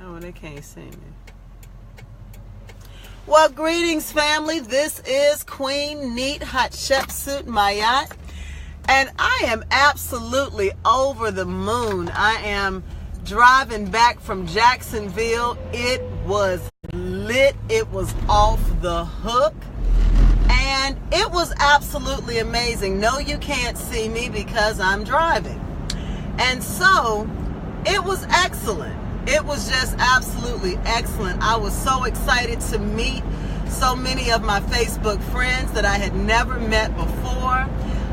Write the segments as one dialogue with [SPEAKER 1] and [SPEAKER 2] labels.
[SPEAKER 1] Oh, they can't see me. Well, greetings, family. This is Queen Neat Hatshepsut Mayat, and I am absolutely over the moon. I am driving back from Jacksonville. It was lit. It was off the hook. And it was absolutely amazing. No, you can't see me because I'm driving. And so it was excellent. It was just absolutely excellent. I was so excited to meet so many of my Facebook friends that I had never met before,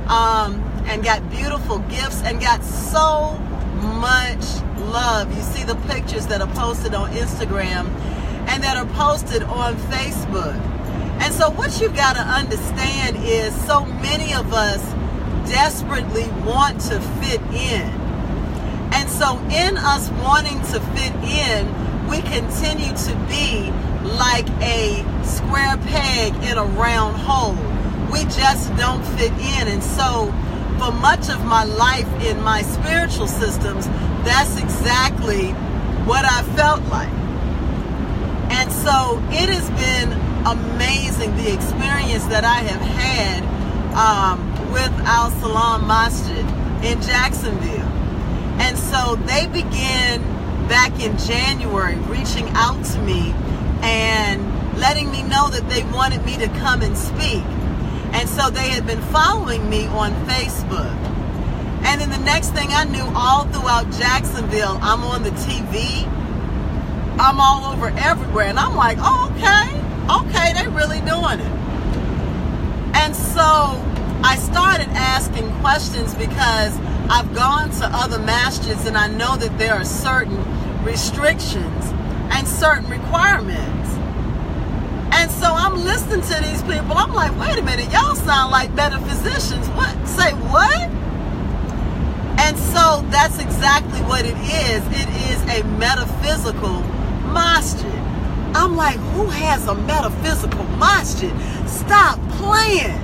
[SPEAKER 1] and got beautiful gifts and got so much love. You see the pictures that are posted on Instagram and that are posted on Facebook. And so what you got to understand is so many of us desperately want to fit in. And so in us wanting to fit in, we continue to be like a square peg in a round hole. We just don't fit in. And so for much of my life in my spiritual systems, that's exactly what I felt like. And so it has been amazing, the experience that I have had with Al Salam Masjid in Jacksonville. And so they began back in January reaching out to me and letting me know that they wanted me to come and speak. And so they had been following me on Facebook. And then the next thing I knew, all throughout Jacksonville, I'm on the TV. I'm all over everywhere. And I'm like, oh, okay, they really doing it. And so I started asking questions because I've gone to other masjids and I know that there are certain restrictions and certain requirements. And so I'm listening to these people. I'm like, wait a minute, y'all sound like metaphysicians. What? Say what? And so that's exactly what it is. It is a metaphysical masjid. I'm like, who has a metaphysical masjid? Stop playing.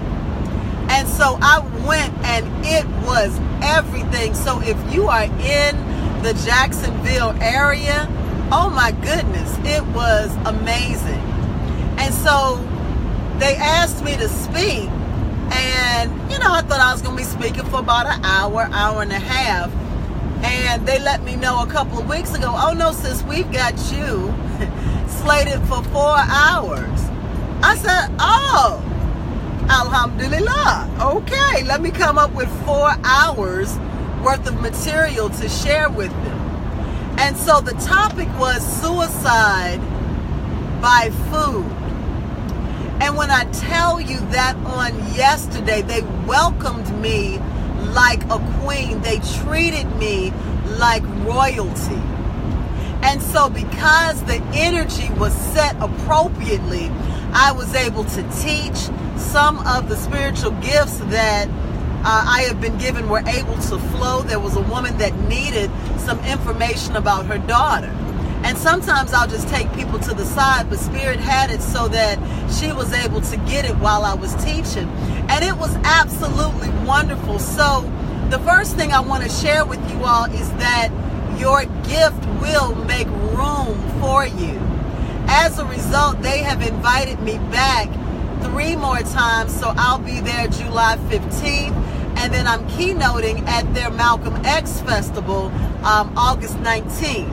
[SPEAKER 1] And so I went and it was everything. So if you are in the Jacksonville area, oh my goodness, it was amazing. And so they asked me to speak. And, I thought I was going to be speaking for about an hour and a half. And they let me know a couple of weeks ago, oh no, sis, we've got you slated for 4 hours. I said, oh, alhamdulillah. Okay, let me come up with 4 hours worth of material to share with them. And so the topic was suicide by food. And when I tell you that on yesterday, they welcomed me like a queen. They treated me like royalty. And so because the energy was set appropriately, I was able to teach. Some of the spiritual gifts that I have been given were able to flow. There was a woman that needed some information about her daughter. And sometimes I'll just take people to the side, but Spirit had it so that she was able to get it while I was teaching. And it was absolutely wonderful. So the first thing I want to share with you all is that your gift will make room for you. As a result, they have invited me back 3 more times, so I'll be there July 15th, and then I'm keynoting at their Malcolm X Festival August 19th,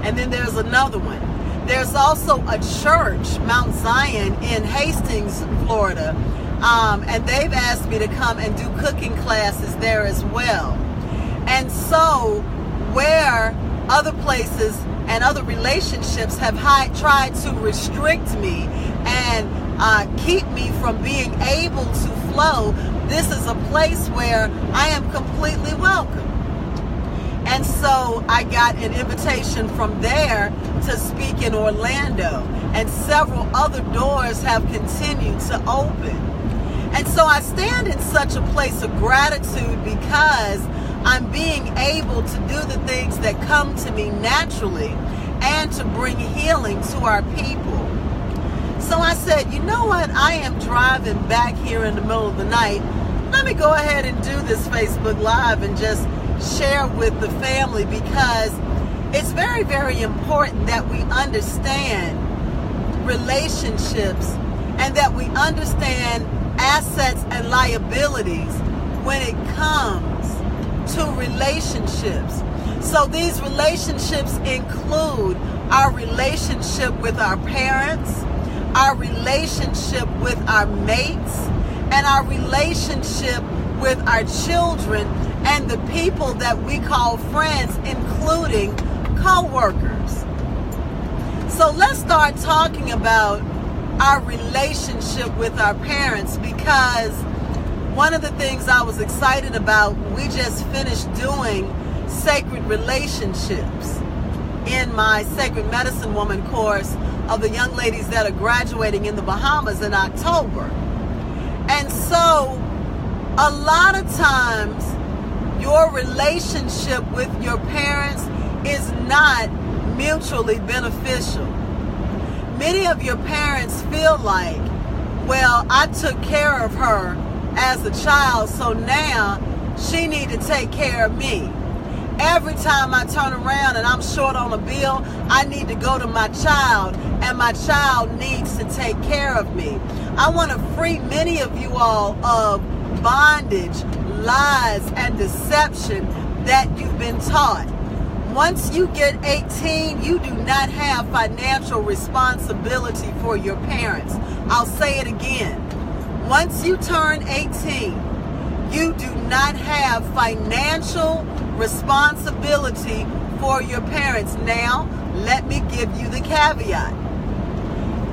[SPEAKER 1] and then there's another one. There's also a church, Mount Zion, in Hastings, Florida, and they've asked me to come and do cooking classes there as well. And so where other places and other relationships have tried to restrict me and keep me from being able to flow, this is a place where I am completely welcome. And so I got an invitation from there to speak in Orlando, and several other doors have continued to open. And so I stand in such a place of gratitude because I'm being able to do the things that come to me naturally and to bring healing to our people. So I said, you know what? I am driving back here in the middle of the night. Let me go ahead and do this Facebook Live and just share with the family, because It's very, very important that we understand relationships and that we understand assets and liabilities when it comes to relationships. So these relationships include our relationship with our parents, our relationship with our mates, and our relationship with our children and the people that we call friends, including co-workers. So let's start talking about our relationship with our parents, because one of the things I was excited about, we just finished doing sacred relationships in my Sacred Medicine Woman course of the young ladies that are graduating in the Bahamas in October. And so a lot of times your relationship with your parents is not mutually beneficial. Many of your parents feel like, well, I took care of her as a child, so now she need to take care of me. Every time I turn around and I'm short on a bill, I need to go to my child, and my child needs to take care of me. I want to free many of you all of bondage, lies, and deception that you've been taught. Once you get 18, you do not have financial responsibility for your parents. I'll say it again. Once you turn 18, you do not have financial responsibility for your parents. Now, let me give you the caveat.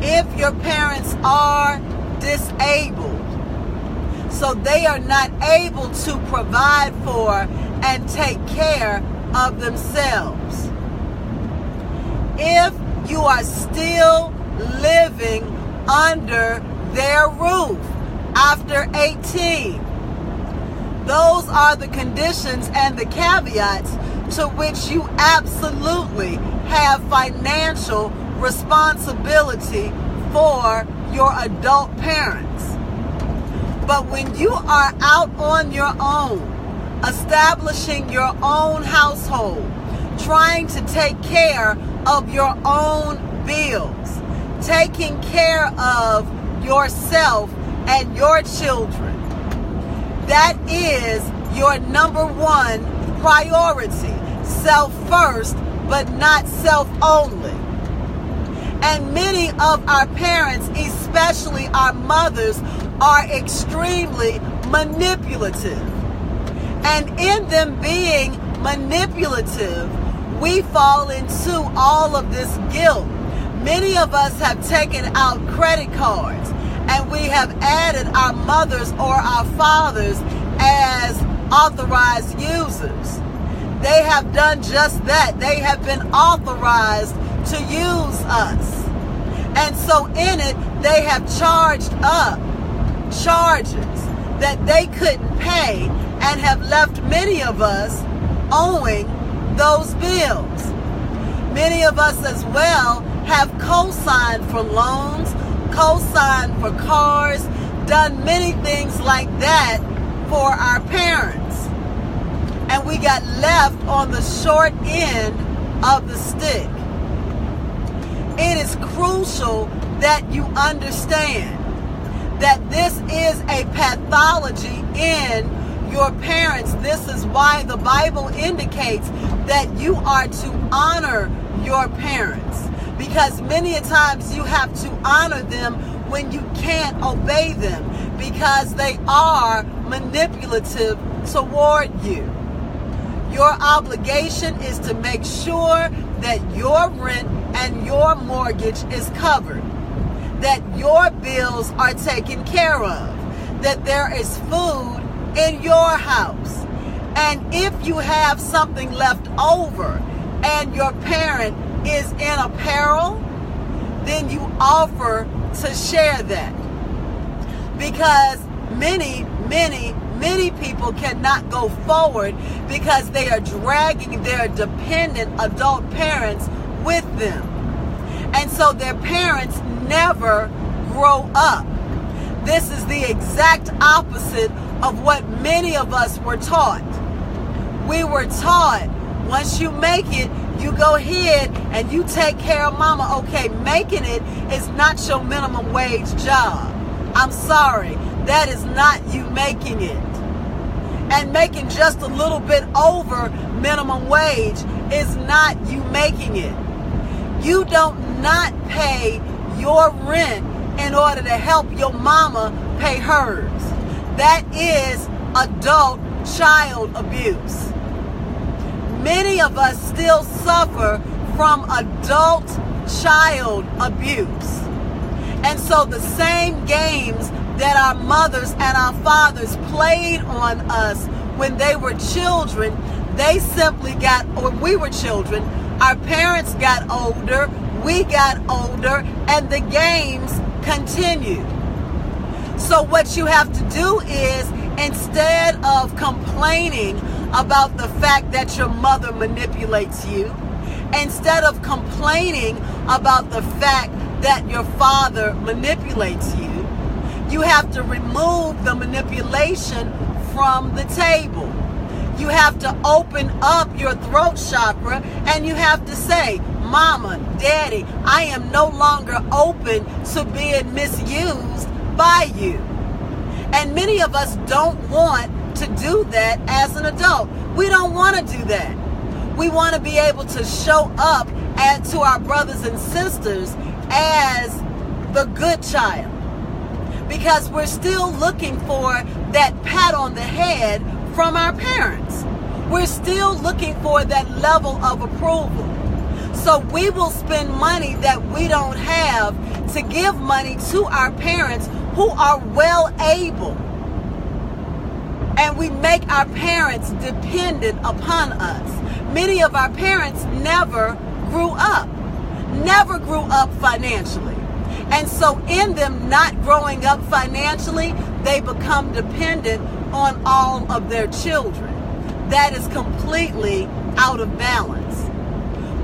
[SPEAKER 1] If your parents are disabled, so they are not able to provide for and take care of themselves, if you are still living under their roof after 18, those are the conditions and the caveats to which you absolutely have financial responsibility for your adult parents. But when you are out on your own, establishing your own household, trying to take care of your own bills, taking care of yourself and your children, that is your number one priority. Self first, but not self only. And many of our parents, especially our mothers, are extremely manipulative. And in them being manipulative, we fall into all of this guilt. Many of us have taken out credit cards, and we have added our mothers or our fathers as authorized users. They have done just that. They have been authorized to use us. And so in it, they have charged up charges that they couldn't pay, and have left many of us owing those bills. Many of us as well have co-signed for loans, co-signed for cars, done many things like that for our parents. And we got left on the short end of the stick. It is crucial that you understand that this is a pathology in your parents. This is why the Bible indicates that you are to honor your parents, because many a times you have to honor them when you can't obey them, because they are manipulative toward you. Your obligation is to make sure that your rent and your mortgage is covered, that your bills are taken care of, that there is food in your house. And if you have something left over and your parent is in a peril, then you offer to share that. Because many people cannot go forward because they are dragging their dependent adult parents with them. And so their parents never grow up. This is the exact opposite of what many of us were taught. We were taught, once you make it, You go ahead and you take care of mama. Okay, making it is not your minimum wage job. I'm sorry, that is not you making it. And making just a little bit over minimum wage is not you making it. You don't not pay your rent in order to help your mama pay hers. That is adult child abuse. Many of us still suffer from adult child abuse. And so the same games that our mothers and our fathers played on us when they were children, they simply got, when we were children, our parents got older, we got older, and the games continued. So what you have to do is, instead of complaining about the fact that your mother manipulates you, instead of complaining about the fact that your father manipulates you, you have to remove the manipulation from the table. You have to open up your throat chakra and you have to say, Mama, Daddy, I am no longer open to being misused by you. And many of us don't want to do that as an adult. We don't want to do that. We want to be able to show up to our brothers and sisters as the good child, because we're still looking for that pat on the head from our parents. We're still looking for that level of approval. So we will spend money that we don't have to give money to our parents who are well able. And we make our parents dependent upon us. Many of our parents never grew up financially. And so in them not growing up financially, they become dependent on all of their children. That is completely out of balance.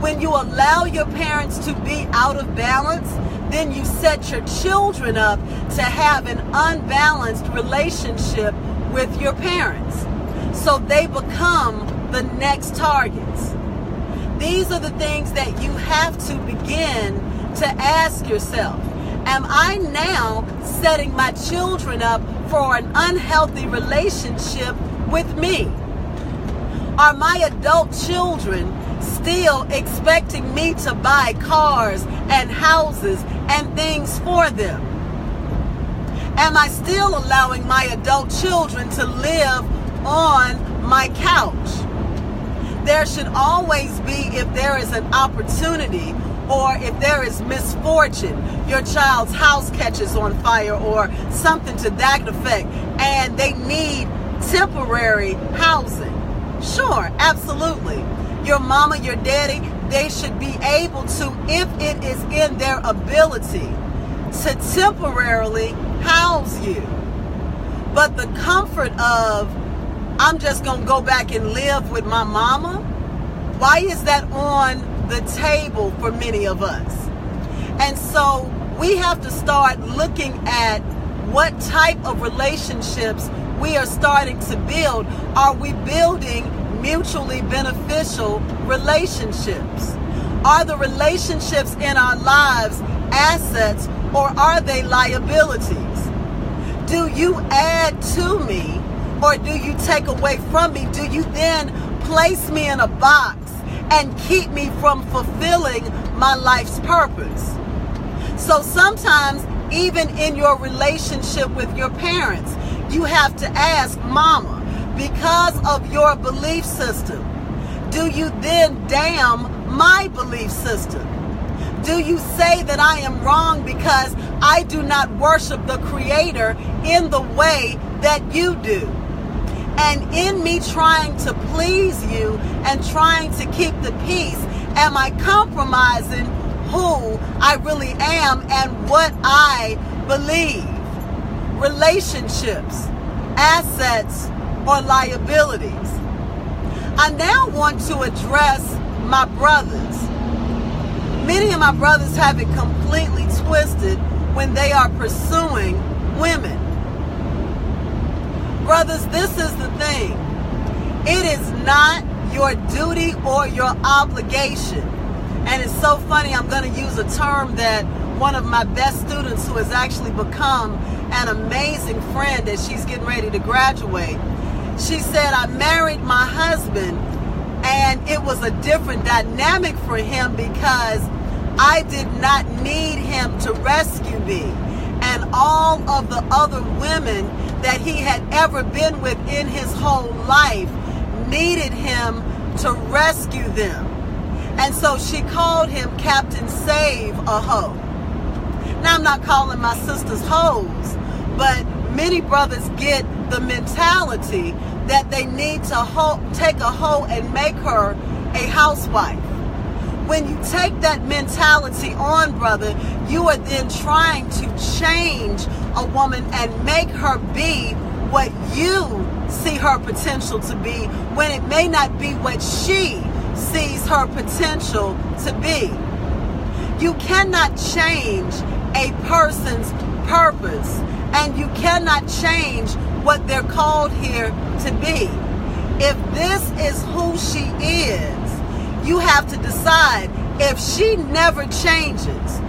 [SPEAKER 1] When you allow your parents to be out of balance, then you set your children up to have an unbalanced relationship with your parents. So they become the next targets. These are the things that you have to begin to ask yourself. Am I now setting my children up for an unhealthy relationship with me? Are my adult children still expecting me to buy cars and houses and things for them? Am I still allowing my adult children to live on my couch? There should always be, if there is an opportunity or if there is misfortune, your child's house catches on fire or something to that effect, and they need temporary housing. Sure, absolutely. Your mama, your daddy, they should be able to, if it is in their ability, to temporarily house you. But the comfort of, I'm just going to go back and live with my mama, why is that on the table for many of us? And so we have to start looking at what type of relationships we are starting to build. Are we building mutually beneficial relationships? Are the relationships in our lives assets or are they liabilities? Do you add to me or do you take away from me? Do you then place me in a box and keep me from fulfilling my life's purpose? So sometimes, even in your relationship with your parents, you have to ask, Mama, because of your belief system, do you then damn my belief system? Do you say that I am wrong because I do not worship the Creator in the way that you do? And in me trying to please you and trying to keep the peace, am I compromising who I really am and what I believe? Relationships, assets, or liabilities? I now want to address my brothers. Many of my brothers have it completely twisted when they are pursuing women. Brothers, this is the thing. It is not your duty or your obligation. And it's so funny, I'm going to use a term that one of my best students, who has actually become an amazing friend as she's getting ready to graduate, she said, I married my husband and it was a different dynamic for him because I did not need him to rescue me. And all of the other women that he had ever been with in his whole life needed him to rescue them. And so she called him Captain Save a Hoe. Now, I'm not calling my sisters hoes, but many brothers get the mentality that they need to take a hoe and make her a housewife. When you take that mentality on, brother, you are then trying to change a woman and make her be what you see her potential to be, when it may not be what she sees her potential to be. You cannot change a person's purpose, and you cannot change what they're called here to be. If this is who she is, you have to decide, if she never changes,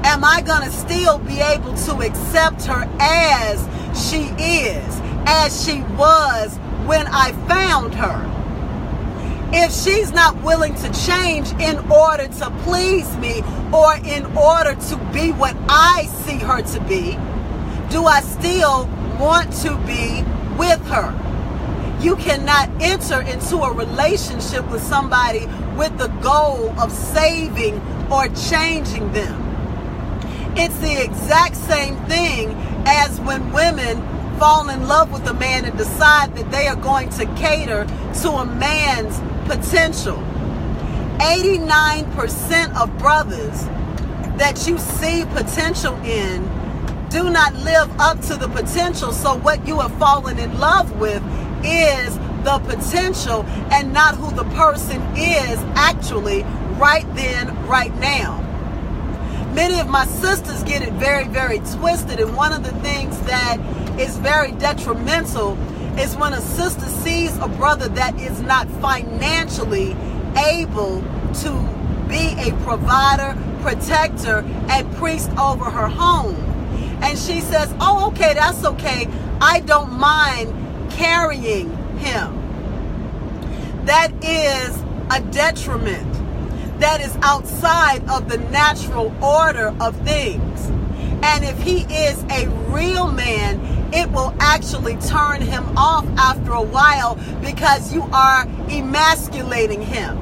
[SPEAKER 1] am I going to still be able to accept her as she is, as she was when I found her? If she's not willing to change in order to please me or in order to be what I see her to be, do I still want to be with her? You cannot enter into a relationship with somebody with the goal of saving or changing them. It's the exact same thing as when women fall in love with a man and decide that they are going to cater to a man's potential. 89% of brothers that you see potential in do not live up to the potential. So what you have fallen in love with is the potential and not who the person is actually right then, right now. Many of my sisters get it very, very twisted, and one of the things that is very detrimental is when a sister sees a brother that is not financially able to be a provider, protector, and priest over her home. And she says, oh, okay, that's okay. I don't mind carrying him. That is a detriment. That is outside of the natural order of things. And if he is a real man, it will actually turn him off after a while because you are emasculating him.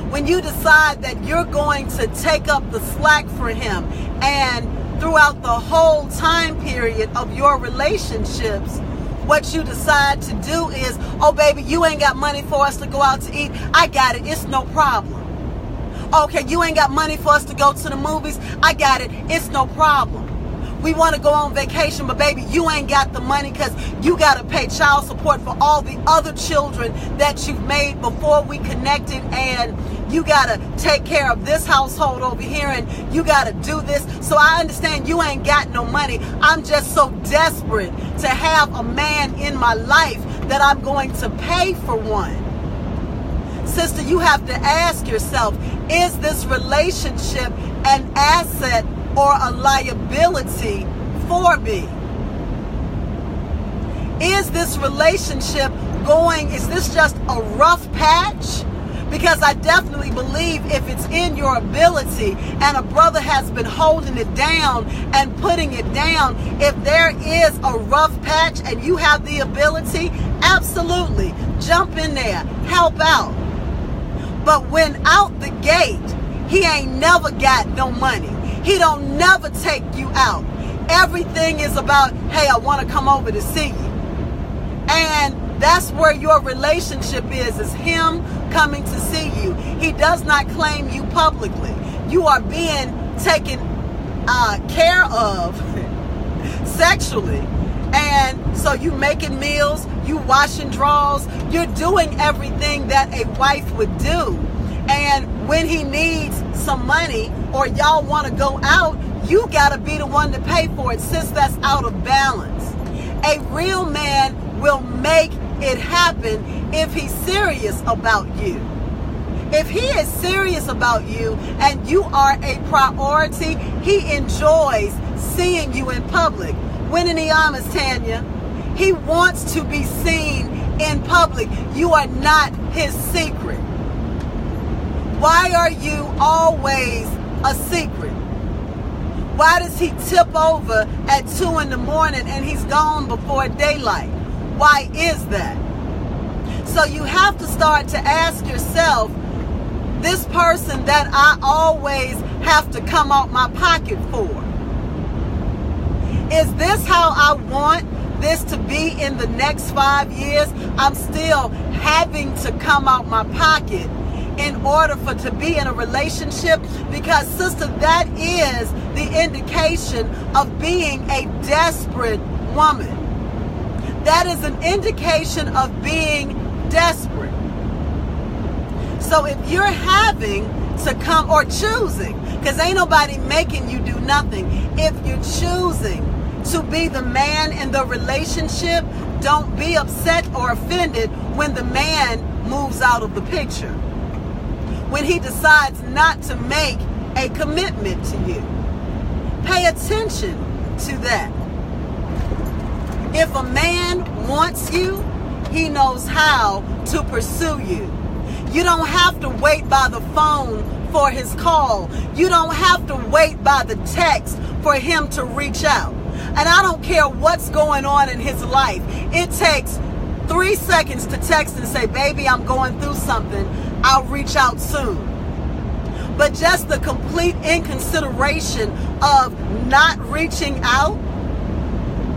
[SPEAKER 1] When you decide that you're going to take up the slack for him, and throughout the whole time period of your relationships, what you decide to do is, oh baby, you ain't got money for us to go out to eat. I got it. It's no problem. Okay, you ain't got money for us to go to the movies. I got it. It's no problem. We want to go on vacation, but baby, you ain't got the money because you got to pay child support for all the other children that you've made before we connected, and you got to take care of this household over here, and you got to do this. So I understand you ain't got no money. I'm just so desperate to have a man in my life that I'm going to pay for one. Sister, you have to ask yourself, is this relationship an asset or a liability for me? Is this relationship is this just a rough patch? Because I definitely believe if it's in your ability and a brother has been holding it down and putting it down, if there is a rough patch and you have the ability, absolutely, jump in there, help out. But when out the gate, he ain't never got no money. He don't never take you out. Everything is about, hey, I want to come over to see you. And that's where your relationship is him coming to see you. He does not claim you publicly. You are being taken care of sexually. And so you making meals, you washing drawers, you're doing everything that a wife would do. And when he needs some money or y'all want to go out, you got to be the one to pay for it, since that's out of balance. A real man will make it happen if he's serious about you. If he is serious about you and you are a priority, he enjoys seeing you in public. When in the arms, Tanya, he wants to be seen in public. You are not his secret. Why are you always a secret? Why does he tip over at 2 in the morning and he's gone before daylight? Why is that? So you have to start to ask yourself, this person that I always have to come out my pocket for, is this how I want this to be in the next 5 years? I'm still having to come out my pocket in order for to be in a relationship? Because, sister, that is the indication of being a desperate woman. That is an indication of being desperate. So if you're having to come, or choosing, because ain't nobody making you do nothing, if you're choosing to be the man in the relationship, don't be upset or offended when the man moves out of the picture, when he decides not to make a commitment to you. Pay attention to that. If a man wants you, he knows how to pursue you. You don't have to wait by the phone for his call. You don't have to wait by the text for him to reach out. And I don't care what's going on in his life. It takes 3 seconds to text and say, baby, I'm going through something. I'll reach out soon. But just the complete inconsideration of not reaching out?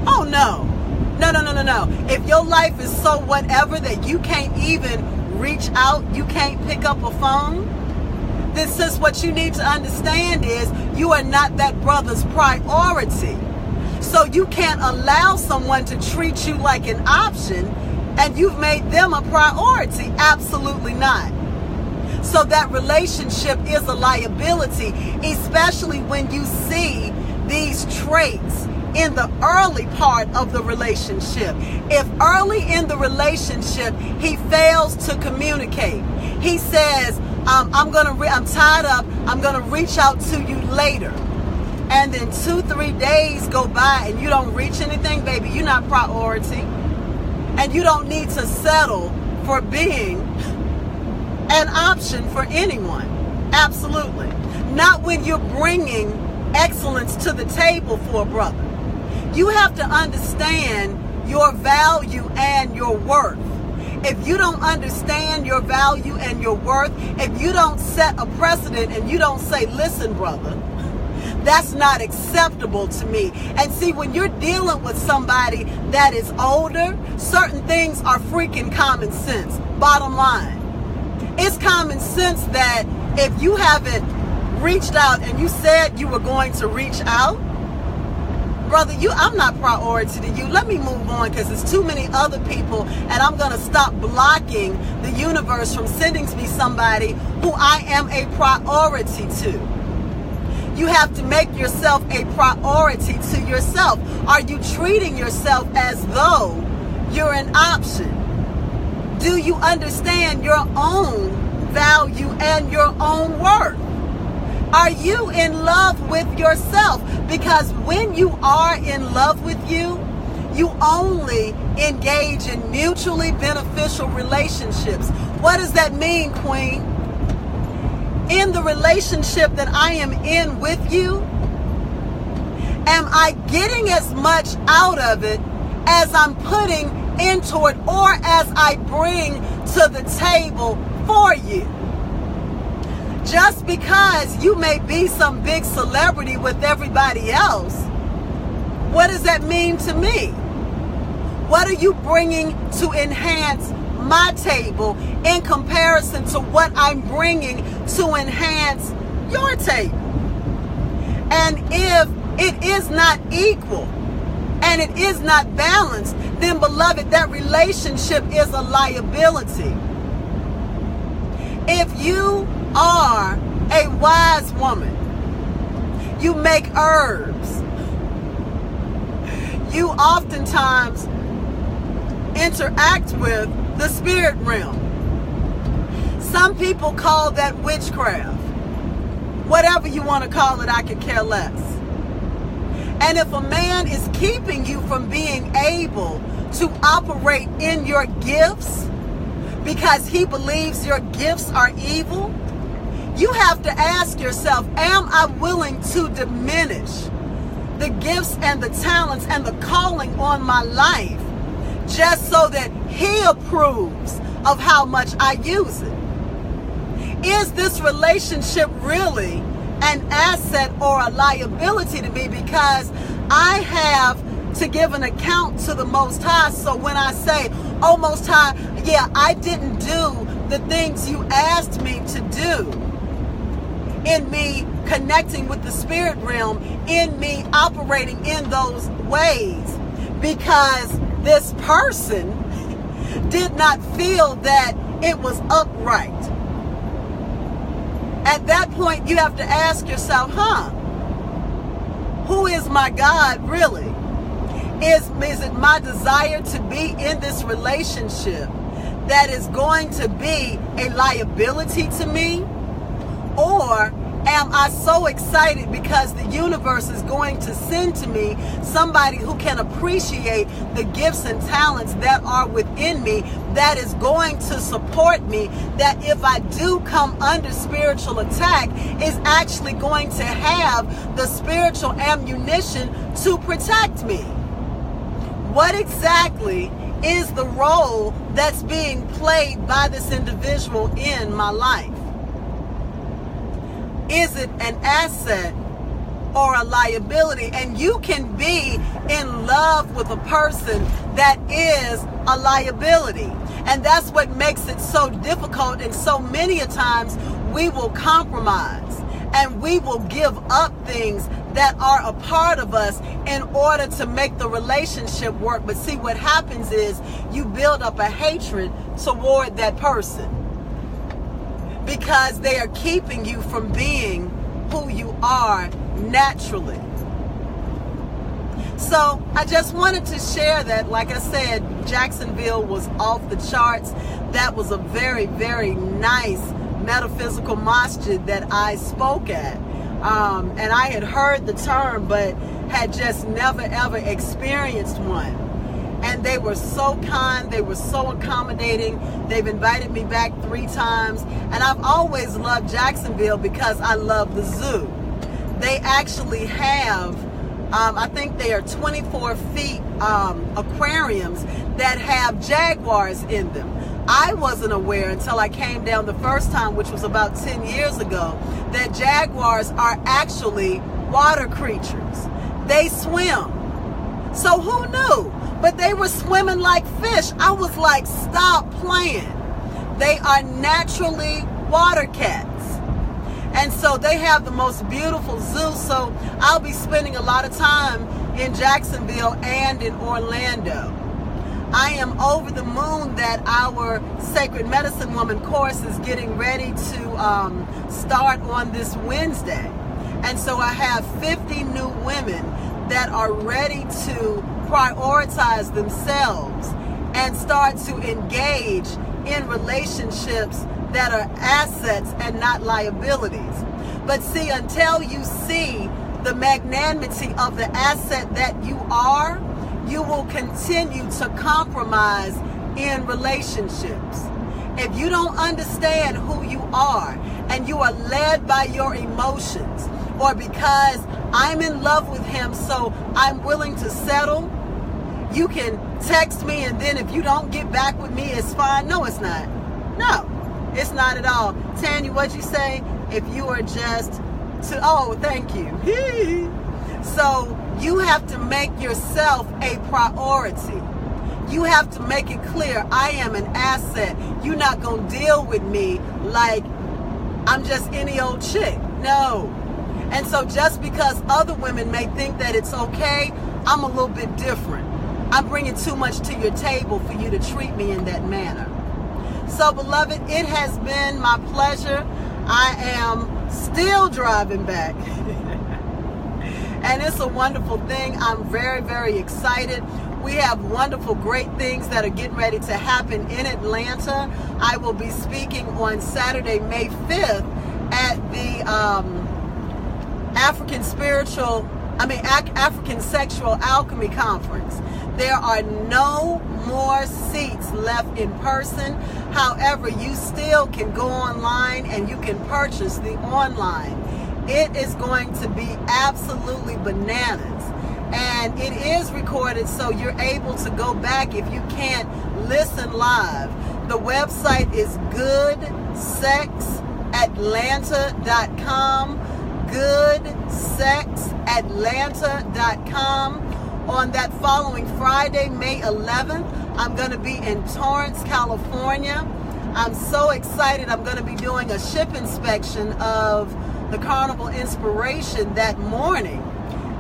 [SPEAKER 1] Oh, no. No. If your life is so whatever that you can't even reach out, you can't pick up a phone, then sis, what you need to understand is you are not that brother's priority. So you can't allow someone to treat you like an option and you've made them a priority. Absolutely not. So that relationship is a liability, especially when you see these traits in the early part of the relationship. If early in the relationship he fails to communicate, he says, I'm tied up, I'm gonna reach out to you later, and then 2-3 days go by and you don't reach anything, baby, you're not priority, and you don't need to settle for being an option for anyone. Absolutely not when you're bringing excellence to the table for a brother. You have to understand your value and your worth. If you don't understand your value and your worth, if you don't set a precedent and you don't say, listen, brother, that's not acceptable to me. And see, when you're dealing with somebody that is older, certain things are freaking common sense. Bottom line, it's common sense that if you haven't reached out and you said you were going to reach out, brother, I'm not priority to you. Let me move on because there's too many other people and I'm going to stop blocking the universe from sending me somebody who I am a priority to. You have to make yourself a priority to yourself. Are you treating yourself as though you're an option? Do you understand your own value and your own worth? Are you in love with yourself? Because when you are in love with you, you only engage in mutually beneficial relationships. What does that mean, Queen? In the relationship that I am in with you, am I getting as much out of it as I'm putting into it, or as I bring to the table for you? Just because you may be some big celebrity with everybody else, what does that mean to me? What are you bringing to enhance my table in comparison to what I'm bringing to enhance your table? And if it is not equal and it is not balanced, then beloved, that relationship is a liability. If you are a wise woman, you make herbs, you oftentimes interact with the spirit realm. Some people call that witchcraft. Whatever you want to call it, I could care less. And if a man is keeping you from being able to operate in your gifts because he believes your gifts are evil, you have to ask yourself, am I willing to diminish the gifts and the talents and the calling on my life just so that he approves of how much I use it? Is this relationship really an asset or a liability to me because I have to give an account to the Most High? So when I say, oh, Most High, yeah, I didn't do the things you asked me to do, in me connecting with the spirit realm, in me operating in those ways, because this person did not feel that it was upright. At that point, you have to ask yourself, who is my God really? Is it my desire to be in this relationship that is going to be a liability to me? Or am I so excited because the universe is going to send to me somebody who can appreciate the gifts and talents that are within me, that is going to support me, that if I do come under spiritual attack, is actually going to have the spiritual ammunition to protect me? What exactly is the role that's being played by this individual in my life? Is it an asset or a liability? And you can be in love with a person that is a liability. And that's what makes it so difficult. And so many a times we will compromise and we will give up things that are a part of us in order to make the relationship work. But see, what happens is you build up a hatred toward that person, because they are keeping you from being who you are naturally. So I just wanted to share that. Like I said, Jacksonville was off the charts. That was a very, very nice metaphysical masjid that I spoke at. And I had heard the term, but had just never, ever experienced one. And they were so kind. They were so accommodating. They've invited me back 3 times. And I've always loved Jacksonville because I love the zoo. They actually have, I think they are 24 feet aquariums that have jaguars in them. I wasn't aware until I came down the first time, which was about 10 years ago, that jaguars are actually water creatures. They swim. So who knew? But they were swimming like fish. I was like, stop playing. They are naturally water cats. And so they have the most beautiful zoo. So I'll be spending a lot of time in Jacksonville and in Orlando. I am over the moon that our Sacred Medicine Woman course is getting ready to start on this Wednesday. And so I have 50 new women that are ready to prioritize themselves and start to engage in relationships that are assets and not liabilities. But see, until you see the magnanimity of the asset that you are, you will continue to compromise in relationships. If you don't understand who you are and you are led by your emotions, or because I'm in love with him so I'm willing to settle, you can text me and then if you don't get back with me, it's fine. No, it's not. No, it's not at all. Tanya, what'd you say? If you are just to, oh, thank you. So you have to make yourself a priority. You have to make it clear, I am an asset. You're not going to deal with me like I'm just any old chick. No. And so just because other women may think that it's okay, I'm a little bit different. I'm bringing too much to your table for you to treat me in that manner. So, beloved, it has been my pleasure. I am still driving back. And it's a wonderful thing. I'm very, very excited. We have wonderful, great things that are getting ready to happen in Atlanta. I will be speaking on Saturday, May 5th at the African Sexual Alchemy Conference. There are no more seats left in person. However, you still can go online and you can purchase the online. It is going to be absolutely bananas. And it is recorded, so you're able to go back if you can't listen live. The website is goodsexatlanta.com. goodsexatlanta.com. On that following Friday, May 11th, I'm going to be in Torrance, California. I'm so excited. I'm going to be doing a ship inspection of the Carnival Inspiration that morning.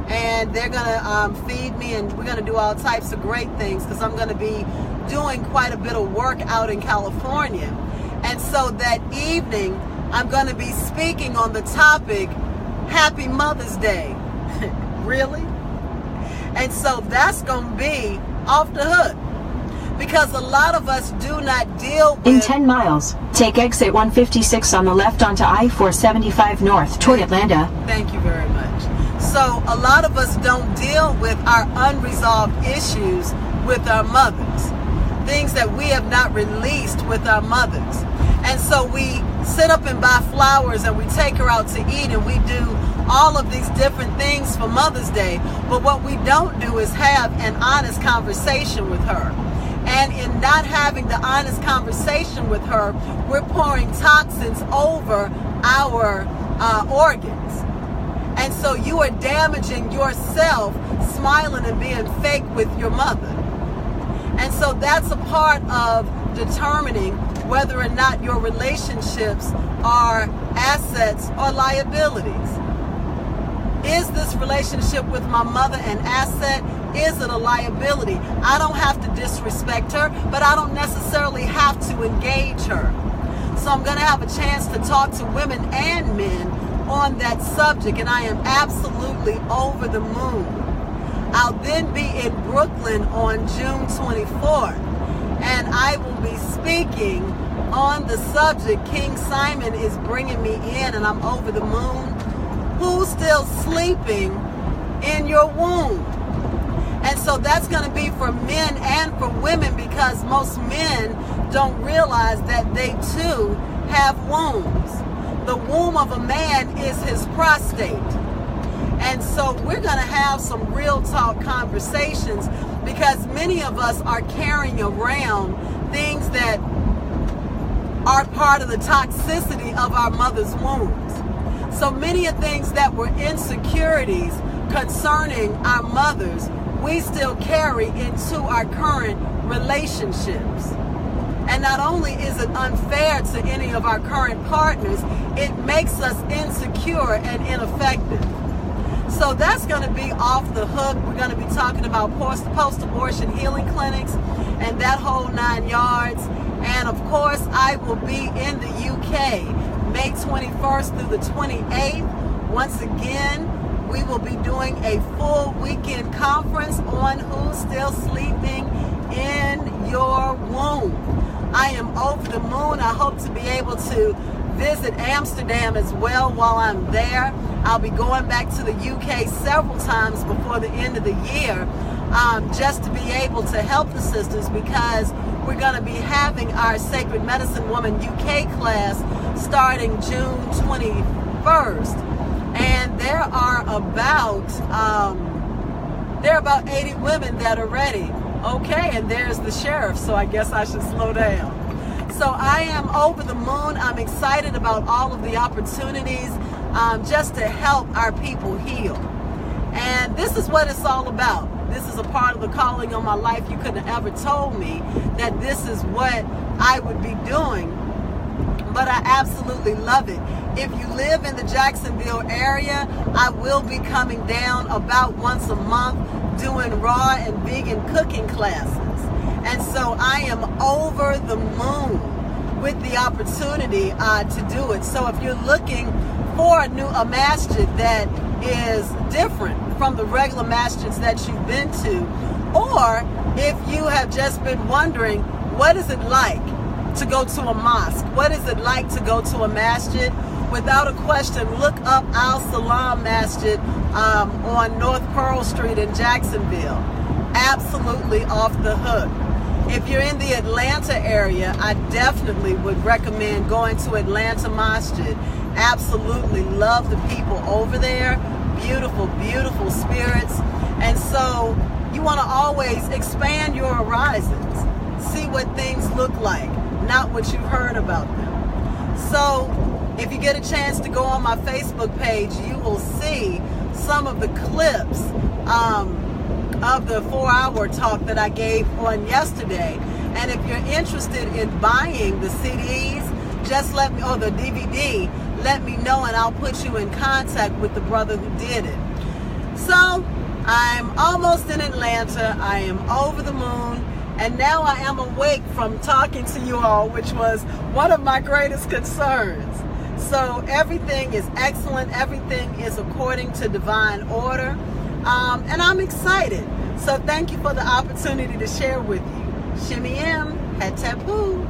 [SPEAKER 1] And they're going to feed me, and we're going to do all types of great things because I'm going to be doing quite a bit of work out in California. And so that evening, I'm going to be speaking on the topic, Happy Mother's Day. Really? And so that's going to be off the hook because a lot of us do not deal with...
[SPEAKER 2] In 10 miles, take exit 156 on the left onto I-475 North toward Atlanta.
[SPEAKER 1] Thank you very much. So a lot of us don't deal with our unresolved issues with our mothers, things that we have not released with our mothers. And so we sit up and buy flowers and we take her out to eat and we do all of these different things for Mother's Day. But what we don't do is have an honest conversation with her. And in not having the honest conversation with her, we're pouring toxins over our organs. And so you are damaging yourself, smiling and being fake with your mother. And so that's a part of determining whether or not your relationships are assets or liabilities. Is this relationship with my mother an asset? Is it a liability? I don't have to disrespect her, but I don't necessarily have to engage her. So I'm going to have a chance to talk to women and men on that subject, and I am absolutely over the moon. I'll then be in Brooklyn on June 24th, and I will be speaking on the subject. King Simon is bringing me in, and I'm over the moon. Who's still sleeping in your womb? And so that's going to be for men and for women because most men don't realize that they too have wombs. The womb of a man is his prostate. And so we're going to have some real talk conversations because many of us are carrying around things that are part of the toxicity of our mother's wombs. So many of things that were insecurities concerning our mothers, we still carry into our current relationships. And not only is it unfair to any of our current partners, it makes us insecure and ineffective. So that's going to be off the hook. We're going to be talking about post-abortion healing clinics and that whole 9 yards. And of course, I will be in the UK May 21st through the 28th. Once again, we will be doing a full weekend conference on who's still sleeping in your womb. I am over the moon. I hope to be able to visit Amsterdam as well while I'm there. I'll be going back to the UK several times before the end of the year just to be able to help the sisters because we're going to be having our Sacred Medicine Woman UK class starting June 21st. And there are about 80 women that are ready. Okay, and there's the sheriff, so I guess I should slow down. So I am over the moon. I'm excited about all of the opportunities just to help our people heal. And this is what it's all about. This is a part of the calling on my life. You couldn't have ever told me that this is what I would be doing, but I absolutely love it. If you live in the Jacksonville area, I will be coming down about once a month doing raw and vegan cooking classes. And so I am over the moon with the opportunity to do it. So if you're looking for a masjid that is different from the regular masjids that you've been to, Or if you have just been wondering, what is it like to go to a mosque? What is it like to go to a masjid? Without a question, look up Al Salam Masjid on North Pearl Street in Jacksonville. Absolutely off the hook. If you're in the Atlanta area, I definitely would recommend going to Atlanta Masjid. Absolutely love the people over there. Beautiful, beautiful spirits. And so you want to always expand your horizons. See what things look like, not what you've heard about them. So if you get a chance to go on my Facebook page, you will see some of the clips of the 4-hour talk that I gave on yesterday. And if you're interested in buying the CDs, just let me, or the DVD, let me know and I'll put you in contact with the brother who did it. So I'm almost in Atlanta. I am over the moon. And now I am awake from talking to you all, which was one of my greatest concerns. So everything is excellent. Everything is according to divine order. And I'm excited. So thank you for the opportunity to share with you. Shimmy M, Het Tapu.